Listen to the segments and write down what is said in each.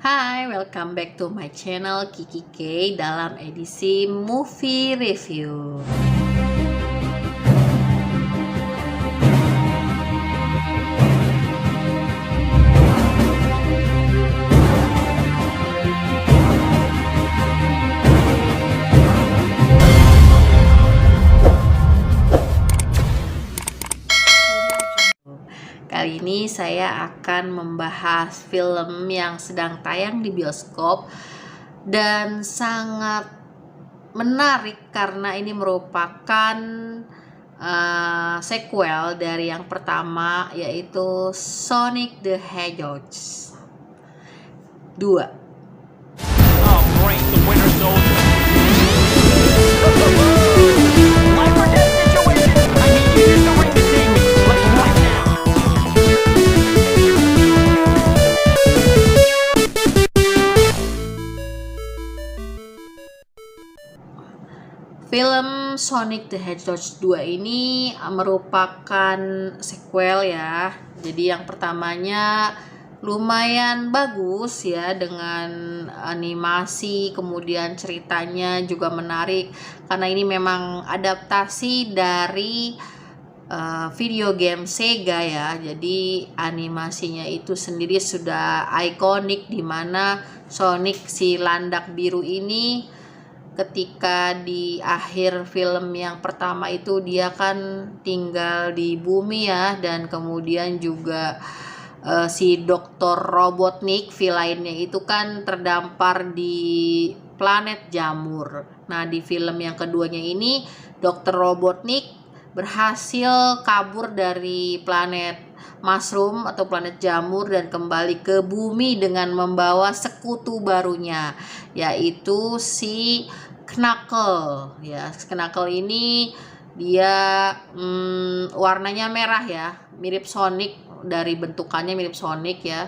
Hai, welcome back to my channel Kiki K dalam edisi movie review. Kali ini saya akan membahas film yang sedang tayang di bioskop dan sangat menarik karena ini merupakan sequel dari yang pertama, yaitu Sonic the Hedgehog 2. Film Sonic the Hedgehog 2 ini merupakan sequel ya. Jadi yang pertamanya lumayan bagus ya, dengan animasi, kemudian ceritanya juga menarik karena ini memang adaptasi dari video game Sega ya. Jadi animasinya itu sendiri sudah ikonik, dimana Sonic si landak biru ini ketika di akhir film yang pertama itu dia kan tinggal di bumi ya, dan kemudian juga si Dr. Robotnik villainnya itu kan terdampar di planet jamur. Nah, di film yang keduanya ini Dr. Robotnik berhasil kabur dari planet mushroom atau planet jamur dan kembali ke bumi dengan membawa sekutu barunya, yaitu si Knuckle ya. Knuckle ini dia warnanya merah ya, mirip Sonic, dari bentukannya mirip Sonic ya,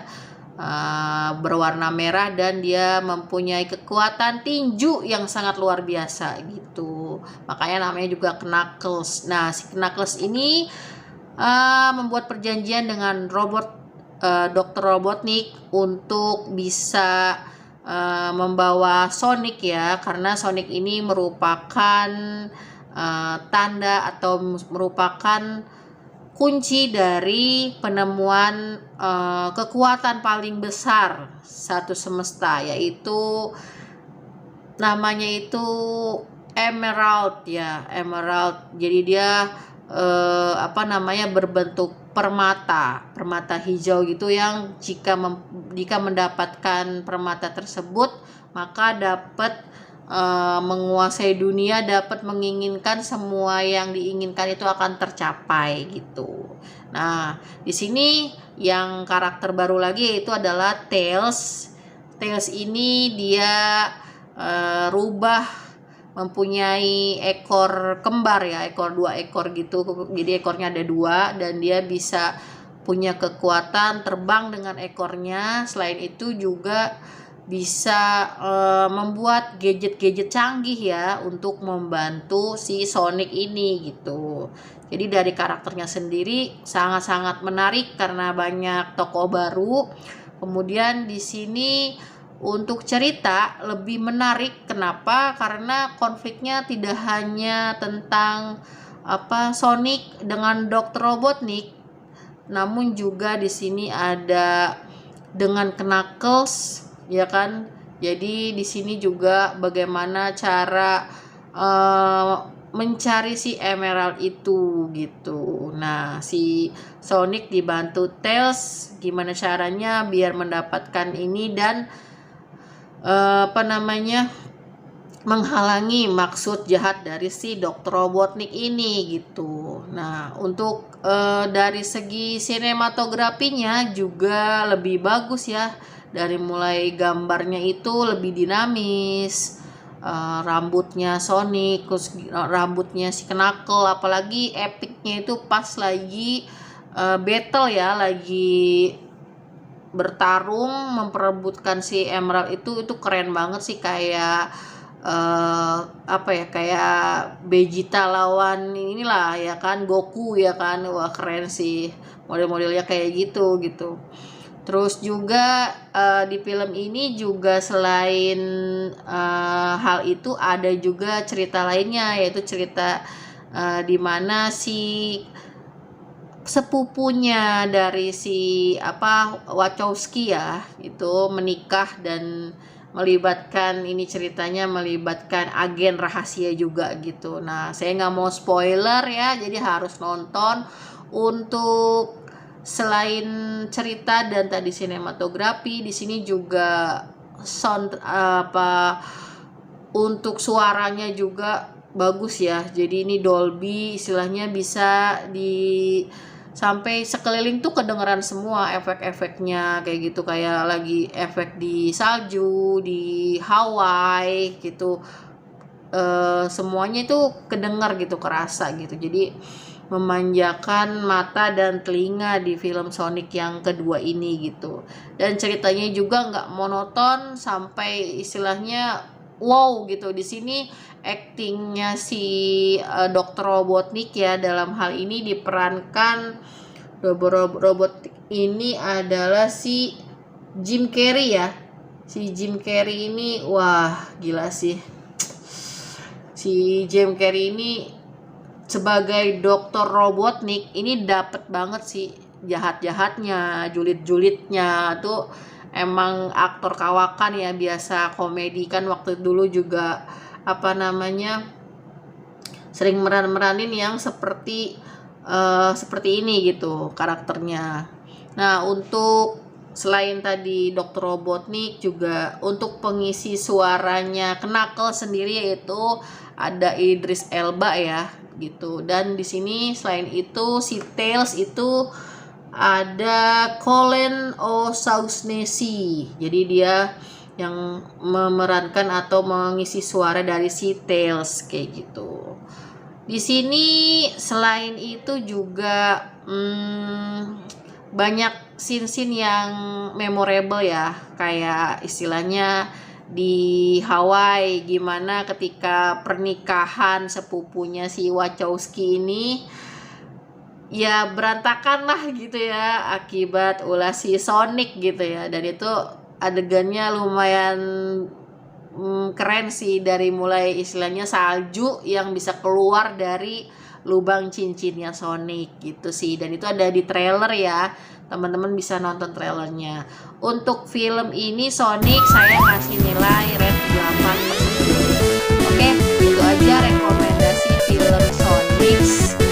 berwarna merah, dan dia mempunyai kekuatan tinju yang sangat luar biasa gitu, makanya namanya juga Knuckles. Nah, si Knuckles ini membuat perjanjian dengan Dr. Robotnik untuk bisa membawa Sonic ya, karena Sonic ini merupakan tanda atau merupakan kunci dari penemuan kekuatan paling besar satu semesta, yaitu namanya itu Emerald ya, Emerald. Jadi dia berbentuk permata hijau gitu, yang jika mendapatkan permata tersebut maka dapat menguasai dunia, dapat menginginkan semua yang diinginkan itu akan tercapai gitu. Nah, di sini yang karakter baru lagi itu adalah Tails. Tails ini dia mempunyai ekor kembar ya, dua ekor gitu. Jadi ekornya ada dua, dan dia bisa punya kekuatan terbang dengan ekornya. Selain itu juga bisa membuat gadget-gadget canggih ya untuk membantu si Sonic ini gitu. Jadi dari karakternya sendiri sangat-sangat menarik karena banyak tokoh baru. Kemudian di sini untuk cerita lebih menarik. Kenapa? Karena konfliknya tidak hanya tentang Sonic dengan Dr. Robotnik, namun juga di sini ada dengan Knuckles ya kan. Jadi di sini juga bagaimana cara mencari si Emerald itu gitu. Nah, si Sonic dibantu Tails gimana caranya biar mendapatkan ini dan menghalangi maksud jahat dari si Dr. Robotnik ini gitu. Nah, untuk dari segi sinematografinya juga lebih bagus ya. Dari mulai gambarnya itu lebih dinamis, rambutnya Sonic, terus rambutnya si Knuckle, apalagi epicnya itu pas lagi battle ya, lagi bertarung memperebutkan si Emerald itu keren banget sih. Kayak kayak Vegeta lawan inilah ya kan, Goku ya kan. Wah, keren sih model-modelnya kayak gitu. Terus juga di film ini juga selain hal itu ada juga cerita lainnya, yaitu cerita di mana si sepupunya dari si Wachowski ya itu menikah, dan ceritanya melibatkan agen rahasia juga gitu. Nah, saya nggak mau spoiler ya, jadi harus nonton. Untuk selain cerita dan tadi sinematografi, di sini juga untuk suaranya juga bagus ya. Jadi ini Dolby, istilahnya bisa sampai sekeliling tuh kedengeran semua efek-efeknya kayak gitu, kayak lagi efek di salju di Hawaii gitu. Semuanya itu kedengar gitu, kerasa gitu. Jadi memanjakan mata dan telinga di film Sonic yang kedua ini gitu. Dan ceritanya juga nggak monoton sampai istilahnya wow gitu. Di sini aktingnya si Dr. Robotnik ya, dalam hal ini diperankan Robotnik ini adalah si Jim Carrey ya. Si Jim Carrey ini wah gila sih. Si Jim Carrey ini sebagai Dr. Robotnik ini dapet banget sih, jahat-jahatnya, julid-julidnya tuh emang aktor kawakan ya, biasa komedi kan. Waktu dulu juga sering meranin yang seperti ini gitu karakternya. Nah, untuk selain tadi Dr. Robotnik, juga untuk pengisi suaranya Knuckles sendiri yaitu ada Idris Elba ya gitu. Dan di sini selain itu si Tails itu ada Colin O'Shaughnessy. Jadi dia yang memerankan atau mengisi suara dari si Tails kayak gitu. Di sini selain itu juga banyak scene-scene yang memorable ya, kayak istilahnya di Hawaii gimana ketika pernikahan sepupunya si Wachowski ini ya berantakan lah gitu ya akibat ulah si Sonic gitu ya. Dan itu adegannya lumayan keren sih, dari mulai istilahnya salju yang bisa keluar dari lubang cincinnya Sonic gitu sih. Dan itu ada di trailer ya, teman-teman bisa nonton trailernya. Untuk film ini Sonic saya kasih nilai red 8/10. Oke, itu aja rekomendasi film Sonic